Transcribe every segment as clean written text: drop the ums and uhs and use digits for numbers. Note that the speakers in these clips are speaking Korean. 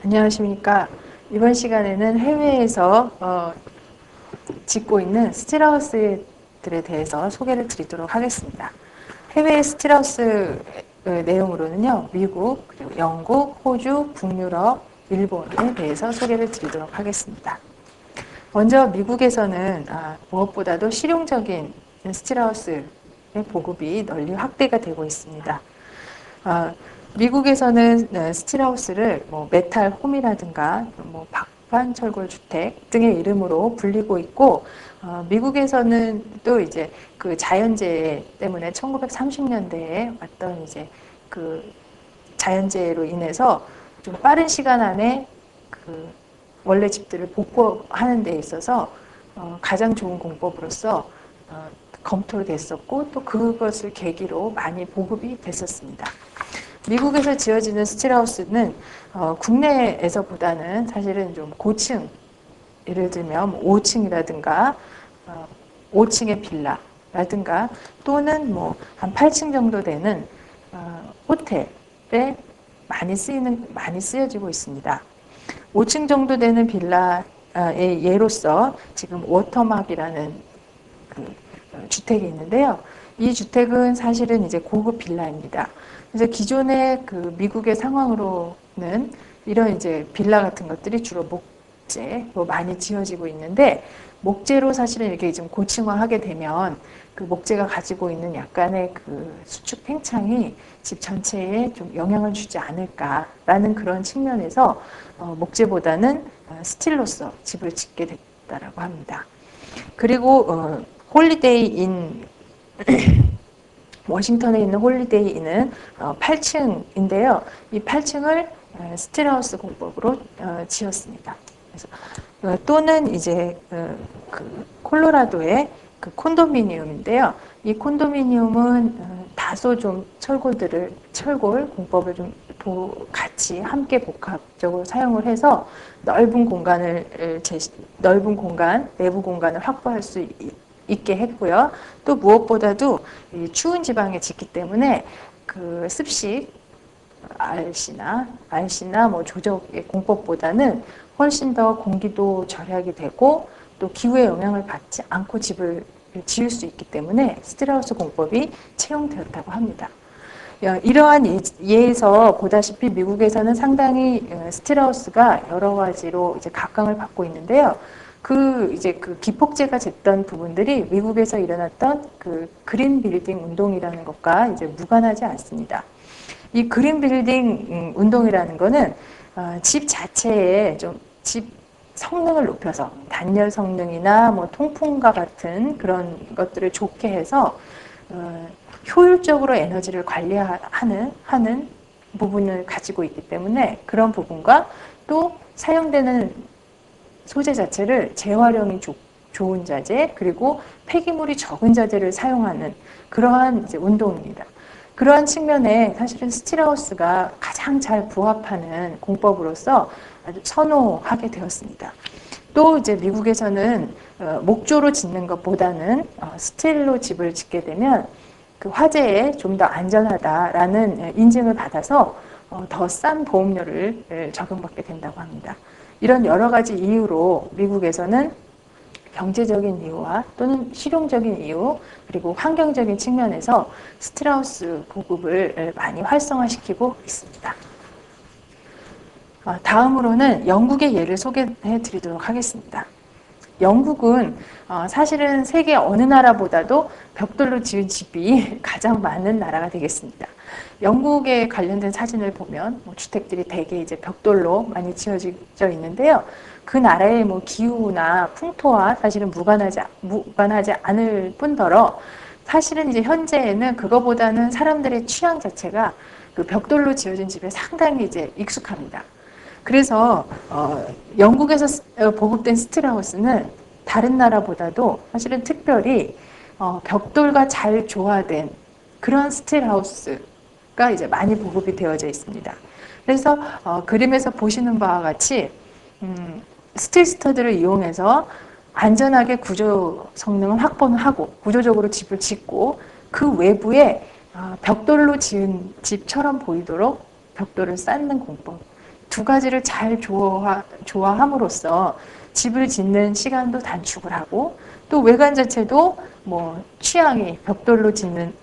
안녕하십니까. 이번 시간에는 해외에서 짓고 있는 스틸하우스들에 대해서 소개를 드리도록 하겠습니다. 해외 스틸하우스 내용으로는요, 미국, 그리고 영국, 호주, 북유럽, 일본에 대해서 소개를 드리도록 하겠습니다. 먼저 미국에서는 무엇보다도 실용적인 스틸하우스의 보급이 널리 확대가 되고 있습니다. 미국에서는 스틸하우스를 메탈 홈이라든가 박판 철골 주택 등의 이름으로 불리고 있고, 미국에서는 또 이제 그 자연재해 때문에 1930년대에 왔던 이제 그 자연재해로 인해서 좀 빠른 시간 안에 그 원래 집들을 복구하는 데 있어서 가장 좋은 공법으로서 검토를 됐었고, 또 그것을 계기로 많이 보급이 됐었습니다. 미국에서 지어지는 스틸하우스는 국내에서보다는 사실은 좀 고층, 예를 들면 5층이라든가 5층의 빌라라든가 또는 한 8층 정도 되는 호텔에 많이 쓰여지고 있습니다. 5층 정도 되는 빌라의 예로서 지금 워터막이라는 그 주택이 있는데요. 이 주택은 사실은 이제 고급 빌라입니다. 그래서 기존의 그 미국의 상황으로는 이런 이제 빌라 같은 것들이 주로 목재로 많이 지어지고 있는데, 목재로 사실은 이렇게 좀 고층화하게 되면 그 목재가 가지고 있는 약간의 그 수축 팽창이 집 전체에 좀 영향을 주지 않을까라는 그런 측면에서 목재보다는 스틸로서 집을 짓게 됐다라고 합니다. 그리고 홀리데이 인 워싱턴에 있는 홀리데이 인은 8층인데요. 이 8층을 스틸하우스 공법으로 지었습니다. 그래서 또는 이제 그 콜로라도의 그 콘도미니움인데요. 이 콘도미니움은 다소 좀 철골 공법을 좀 같이 함께 복합적으로 사용을 해서 넓은 내부 공간을 확보할 수 있게 했고요. 또 무엇보다도 이 추운 지방에 짓기 때문에 그 습식 RC나 조적의 공법보다는 훨씬 더 공기도 절약이 되고 또 기후의 영향을 받지 않고 집을 지을 수 있기 때문에 스틸하우스 공법이 채용되었다고 합니다. 이러한 예에서 보다시피 미국에서는 상당히 스틸하우스가 여러 가지로 이제 각광을 받고 있는데요. 그 기폭제가 됐던 부분들이 미국에서 일어났던 그 그린 빌딩 운동이라는 것과 이제 무관하지 않습니다. 이 그린 빌딩 운동이라는 거는 집 자체에 집 성능을 높여서 단열 성능이나 통풍과 같은 그런 것들을 좋게 해서 효율적으로 에너지를 하는 부분을 가지고 있기 때문에 그런 부분과 또 사용되는 소재 자체를 재활용이 좋은 자재, 그리고 폐기물이 적은 자재를 사용하는 그러한 이제 운동입니다. 그러한 측면에 사실은 스틸하우스가 가장 잘 부합하는 공법으로서 아주 선호하게 되었습니다. 또 이제 미국에서는 목조로 짓는 것보다는 스틸로 집을 짓게 되면 그 화재에 좀 더 안전하다라는 인증을 받아서 더 싼 보험료를 적용받게 된다고 합니다. 이런 여러 가지 이유로 미국에서는 경제적인 이유와 또는 실용적인 이유, 그리고 환경적인 측면에서 스틸하우스 보급을 많이 활성화시키고 있습니다. 다음으로는 영국의 예를 소개해 드리도록 하겠습니다. 영국은 사실은 세계 어느 나라보다도 벽돌로 지은 집이 가장 많은 나라가 되겠습니다. 영국에 관련된 사진을 보면 주택들이 대개 이제 벽돌로 많이 지어져 있는데요. 그 나라의 기후나 풍토와 사실은 무관하지 않을 뿐더러 사실은 이제 현재에는 그거보다는 사람들의 취향 자체가 그 벽돌로 지어진 집에 상당히 이제 익숙합니다. 그래서 영국에서 보급된 스틸하우스는 다른 나라보다도 사실은 특별히 벽돌과 잘 조화된 그런 스틸하우스가 이제 많이 보급이 되어져 있습니다. 그래서 그림에서 보시는 바와 같이 스틸 스터드를 이용해서 안전하게 구조 성능을 확보는 하고 구조적으로 집을 짓고 그 외부에 벽돌로 지은 집처럼 보이도록 벽돌을 쌓는 공법, 두 가지를 잘 조화함으로써 집을 짓는 시간도 단축을 하고 또 외관 자체도 뭐 취향이 벽돌로 짓는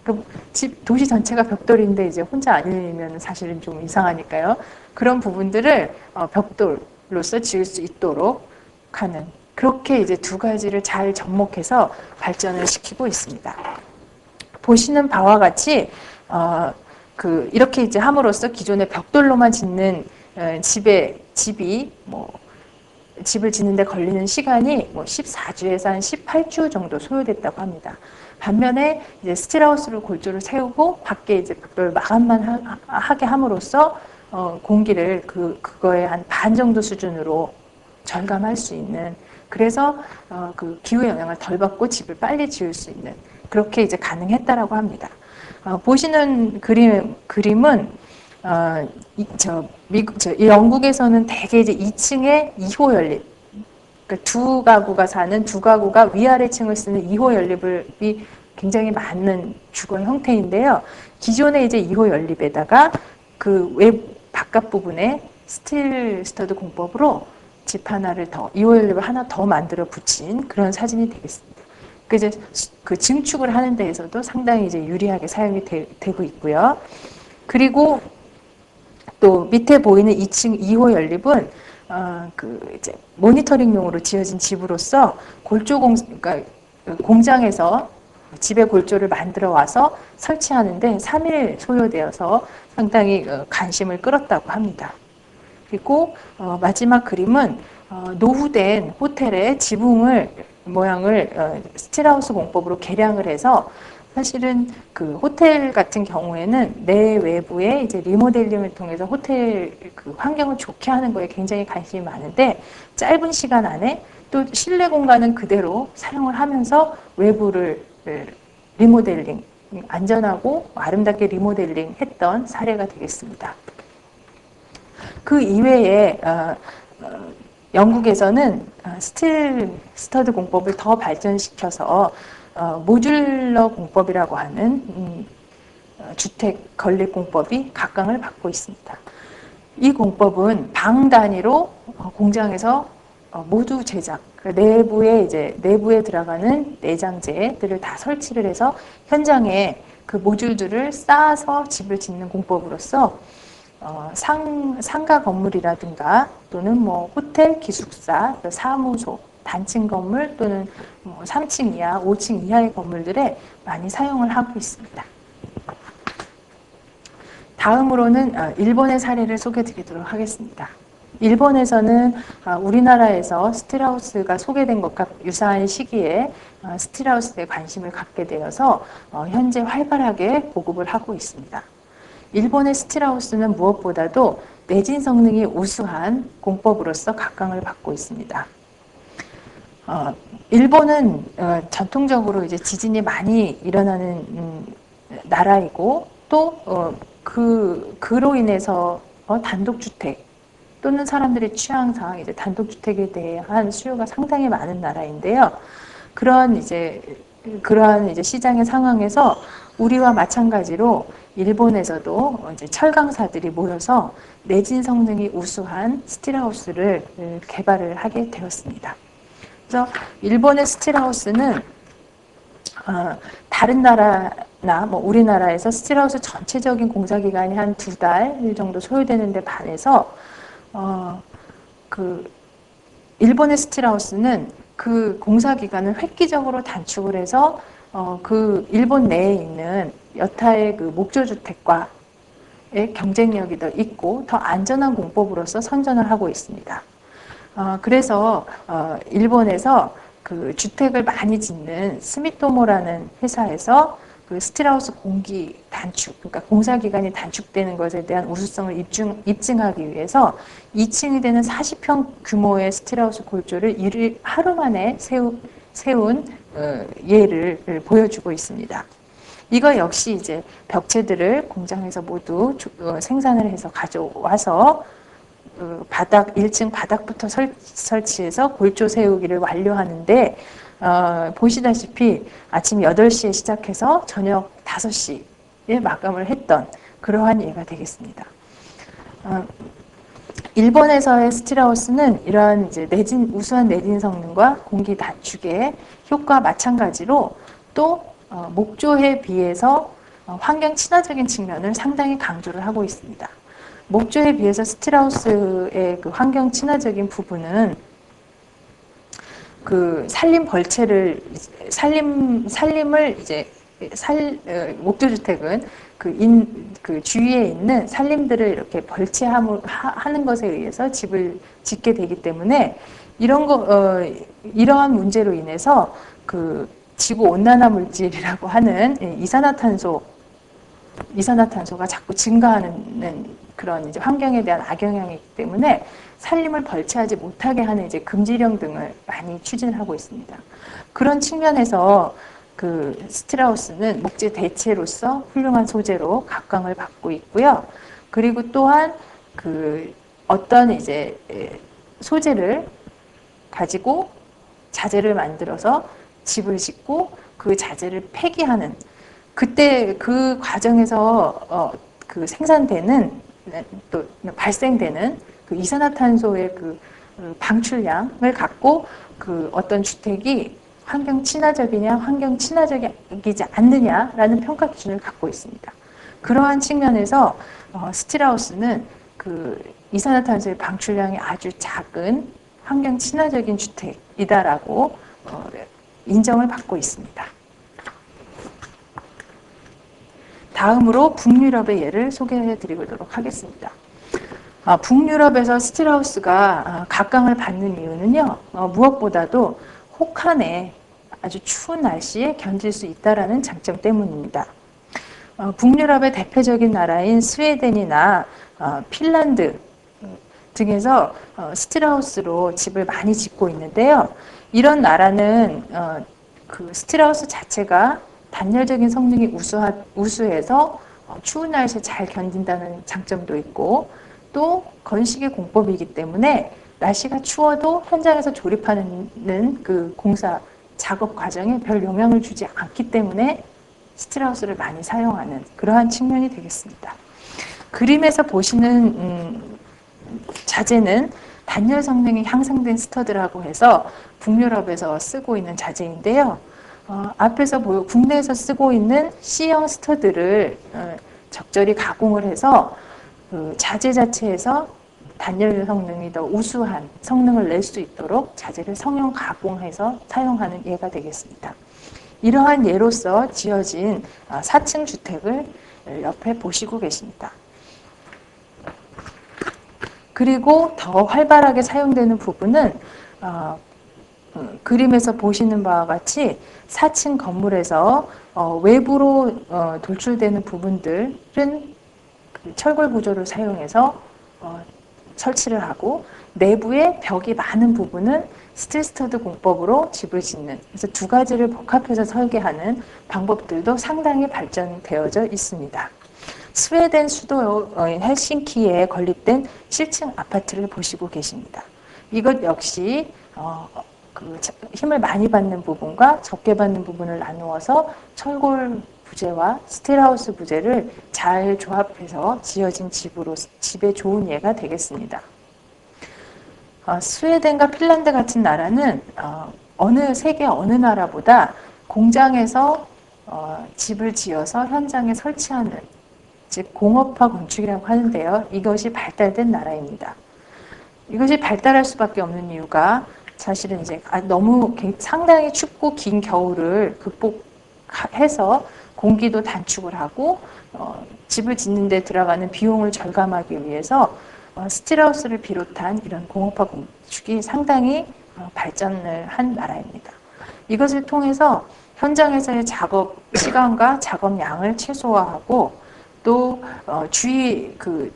집 도시 전체가 벽돌인데 이제 혼자 아니면 사실은 좀 이상하니까요. 그런 부분들을 벽돌로서 지을 수 있도록 하는 그렇게 이제 두 가지를 잘 접목해서 발전을 시키고 있습니다. 보시는 바와 같이 이렇게 이제 함으로써 기존의 벽돌로만 짓는 집이 집을 짓는데 걸리는 시간이 14주에서 한 18주 정도 소요됐다고 합니다. 반면에 이제 스틸하우스로 골조를 세우고 밖에 이제 벽돌 마감만 하게 함으로써 공기를 그거의 한 반 정도 수준으로 절감할 수 있는 그래서 그 기후 영향을 덜 받고 집을 빨리 지을 수 있는 그렇게 이제 가능했다라고 합니다. 보시는 그림은 영국에서는 대개 이제 2층에 2호 연립, 그러니까 두 가구가 사는 두 가구가 위아래 층을 쓰는 2호 연립이 굉장히 많은 주거 형태인데요. 기존의 이제 2호 연립에다가 그 바깥 부분에 스틸 스터드 공법으로 집 하나를 더 2호 연립을 하나 더 만들어 붙인 그런 사진이 되겠습니다. 이제 그 증축을 하는 데에서도 상당히 이제 유리하게 사용이 되고 있고요. 그리고 또 밑에 보이는 2층 2호 연립은 이제 모니터링용으로 지어진 집으로서 그러니까 공장에서 집에 골조를 만들어 와서 설치하는데 3일 소요되어서 상당히 관심을 끌었다고 합니다. 그리고 마지막 그림은 노후된 호텔의 지붕 모양을 스틸하우스 공법으로 개량을 해서 사실은 그 호텔 같은 경우에는 내외부에 이제 리모델링을 통해서 호텔 그 환경을 좋게 하는 거에 굉장히 관심이 많은데 짧은 시간 안에 또 실내 공간은 그대로 사용을 하면서 외부를 리모델링 안전하고 아름답게 리모델링 했던 사례가 되겠습니다. 그 이외에 영국에서는 스틸 스터드 공법을 더 발전시켜서 모듈러 공법이라고 하는 주택 건립 공법이 각광을 받고 있습니다. 이 공법은 방 단위로 공장에서 모두 제작, 내부에 들어가는 내장재들을 다 설치를 해서 현장에 그 모듈들을 쌓아서 집을 짓는 공법으로서 상가 건물이라든가 또는 뭐 호텔, 기숙사, 사무소, 단층 건물 또는 3층 이하, 5층 이하의 건물들에 많이 사용을 하고 있습니다. 다음으로는 일본의 사례를 소개드리도록 하겠습니다. 일본에서는 우리나라에서 스틸하우스가 소개된 것과 유사한 시기에 스틸하우스에 관심을 갖게 되어서 현재 활발하게 보급을 하고 있습니다. 일본의 스틸하우스는 무엇보다도 내진 성능이 우수한 공법으로서 각광을 받고 있습니다. 일본은 전통적으로 이제 지진이 많이 일어나는 나라이고 또 그로 인해서 단독주택 또는 사람들의 취향상 이제 단독주택에 대한 수요가 상당히 많은 나라인데요. 그러한 이제 시장의 상황에서 우리와 마찬가지로 일본에서도 이제 철강사들이 모여서 내진 성능이 우수한 스틸하우스를 개발을 하게 되었습니다. 그래서 일본의 스틸하우스는 다른 나라나 뭐 우리나라에서 스틸하우스 전체적인 공사 기간이 한 2달 정도 소요되는 데 반해서 일본의 스틸하우스는 그 공사 기간을 획기적으로 단축을 해서 그 일본 내에 있는 여타의 그 목조주택과의 경쟁력이 더 있고 더 안전한 공법으로서 선전을 하고 있습니다. 그래서 일본에서 그 주택을 많이 짓는 스미토모라는 회사에서 그 스틸하우스 공기 단축, 그러니까 공사 기간이 단축되는 것에 대한 우수성을 입증하기 위해서 2층이 되는 40평 규모의 스틸하우스 골조를 하루 만에 세운 예를 보여주고 있습니다. 이거 역시 이제 벽체들을 공장에서 모두 생산을 해서 가져와서 1층 바닥부터 설치해서 골조 세우기를 완료하는데 보시다시피 아침 8시에 시작해서 저녁 5시에 마감을 했던 그러한 예가 되겠습니다. 일본에서의 스틸하우스는 이러한 이제 우수한 내진 성능과 공기 단축의 효과와 마찬가지로 또 목조에 비해서 환경 친화적인 측면을 상당히 강조를 하고 있습니다. 목조에 비해서 스틸하우스의 그 환경 친화적인 부분은 그 산림을 이제 목조주택은 그 주위에 있는 산림들을 이렇게 벌채하는 것에 의해서 집을 짓게 되기 때문에 이러한 문제로 인해서 그 지구 온난화 물질이라고 하는 이산화탄소가 자꾸 증가하는 그런 이제 환경에 대한 악영향이기 때문에 산림을 벌채하지 못하게 하는 이제 금지령 등을 많이 추진하고 있습니다. 그런 측면에서 그 스틸하우스는 목재 대체로서 훌륭한 소재로 각광을 받고 있고요. 그리고 또한 그 어떤 이제 소재를 가지고 자재를 만들어서 집을 짓고 그 자재를 폐기하는 그때 그 과정에서 그 생산되는 또 발생되는 그 이산화탄소의 그 방출량을 갖고 그 어떤 주택이 환경 친화적이냐 환경 친화적이지 않느냐라는 평가 기준을 갖고 있습니다. 그러한 측면에서 스틸하우스는 그 이산화탄소의 방출량이 아주 작은 환경 친화적인 주택이다라고 인정을 받고 있습니다. 다음으로 북유럽의 예를 소개해 드리도록 하겠습니다. 북유럽에서 스틸하우스가 각광을 받는 이유는요, 무엇보다도 혹한에 아주 추운 날씨에 견딜 수 있다는 장점 때문입니다. 북유럽의 대표적인 나라인 스웨덴이나 핀란드 등에서 스틸하우스로 집을 많이 짓고 있는데요. 이런 나라는 그 스틸하우스 자체가 단열적인 성능이 우수해서 추운 날씨에 잘 견딘다는 장점도 있고 또 건식의 공법이기 때문에 날씨가 추워도 현장에서 조립하는 그 공사 작업 과정에 별 영향을 주지 않기 때문에 스틸하우스를 많이 사용하는 그러한 측면이 되겠습니다. 그림에서 보시는 자재는 단열 성능이 향상된 스터드라고 해서 북유럽에서 쓰고 있는 자재인데요. 앞에서 국내에서 쓰고 있는 C형 스터드를 적절히 가공을 해서 그 자재 자체에서 단열 성능이 더 우수한 성능을 낼 수 있도록 자재를 성형 가공해서 사용하는 예가 되겠습니다. 이러한 예로서 지어진 4층 주택을 옆에 보시고 계십니다. 그리고 더 활발하게 사용되는 부분은 그림에서 보시는 바와 같이 4층 건물에서 외부로 돌출되는 부분들은 철골 구조를 사용해서 설치를 하고 내부에 벽이 많은 부분은 스틸 스터드 공법으로 집을 짓는 그래서 두 가지를 복합해서 설계하는 방법들도 상당히 발전되어져 있습니다. 스웨덴 수도인 헬싱키에 건립된 7층 아파트를 보시고 계십니다. 이것 역시 그 힘을 많이 받는 부분과 적게 받는 부분을 나누어서 철골 부재와 스틸하우스 부재를 잘 조합해서 지어진 집의 좋은 예가 되겠습니다. 스웨덴과 핀란드 같은 나라는 세계 어느 나라보다 공장에서 집을 지어서 현장에 설치하는 즉 공업화 건축이라고 하는데요. 이것이 발달된 나라입니다. 이것이 발달할 수밖에 없는 이유가 사실은 이제 너무 상당히 춥고 긴 겨울을 극복해서 공기도 단축을 하고 집을 짓는 데 들어가는 비용을 절감하기 위해서 스틸하우스를 비롯한 이런 공업화 건축이 상당히 발전을 한 나라입니다. 이것을 통해서 현장에서의 작업 시간과 작업 양을 최소화하고 또 주위 그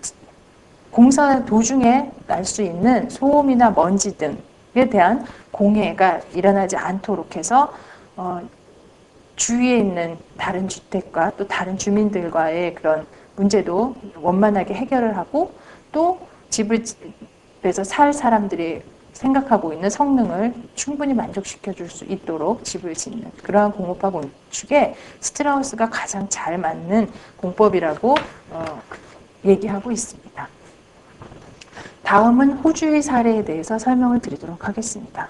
공사 도중에 날 수 있는 소음이나 먼지 등에 대한 공해가 일어나지 않도록 해서 주위에 있는 다른 주택과 또 다른 주민들과의 그런 문제도 원만하게 해결을 하고 또 집에서 살 사람들이 생각하고 있는 성능을 충분히 만족시켜 줄 수 있도록 집을 짓는 그러한 공업화 건축에 스틸하우스가 가장 잘 맞는 공법이라고 얘기하고 있습니다. 다음은 호주의 사례에 대해서 설명을 드리도록 하겠습니다.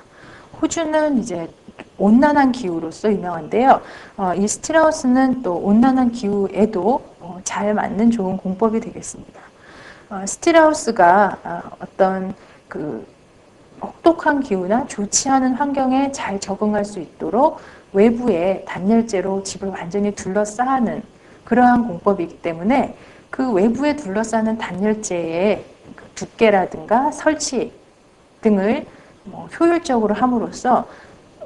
호주는 이제 온난한 기후로서 유명한데요. 이 스틸하우스는 또 온난한 기후에도 잘 맞는 좋은 공법이 되겠습니다. 스틸하우스가 어떤 그 혹독한 기후나 좋지 않은 환경에 잘 적응할 수 있도록 외부에 단열재로 집을 완전히 둘러싸는 그러한 공법이기 때문에 그 외부에 둘러싸는 단열재의 두께라든가 설치 등을 효율적으로 함으로써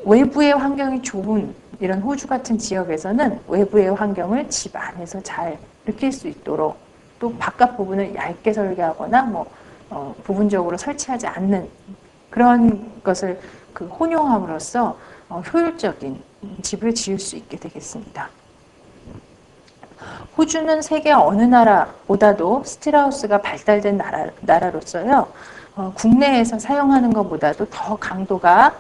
외부의 환경이 좁은 이런 호주 같은 지역에서는 외부의 환경을 집 안에서 잘 느낄 수 있도록 또 바깥 부분을 얇게 설계하거나 부분적으로 설치하지 않는 그런 것을 혼용함으로써 효율적인 집을 지을 수 있게 되겠습니다. 호주는 세계 어느 나라보다도 스틸하우스가 발달된 나라로서요. 국내에서 사용하는 것보다도 더 강도가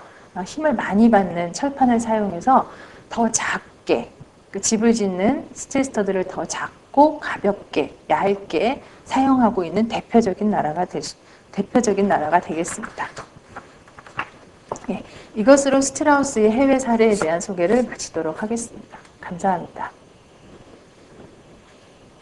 힘을 많이 받는 철판을 사용해서 더 작게 그 집을 짓는 스틸스터드를 더 작고 가볍게 얇게 사용하고 있는 대표적인 나라가 되겠습니다. 예, 이것으로 스틸하우스의 해외 사례에 대한 소개를 마치도록 하겠습니다. 감사합니다.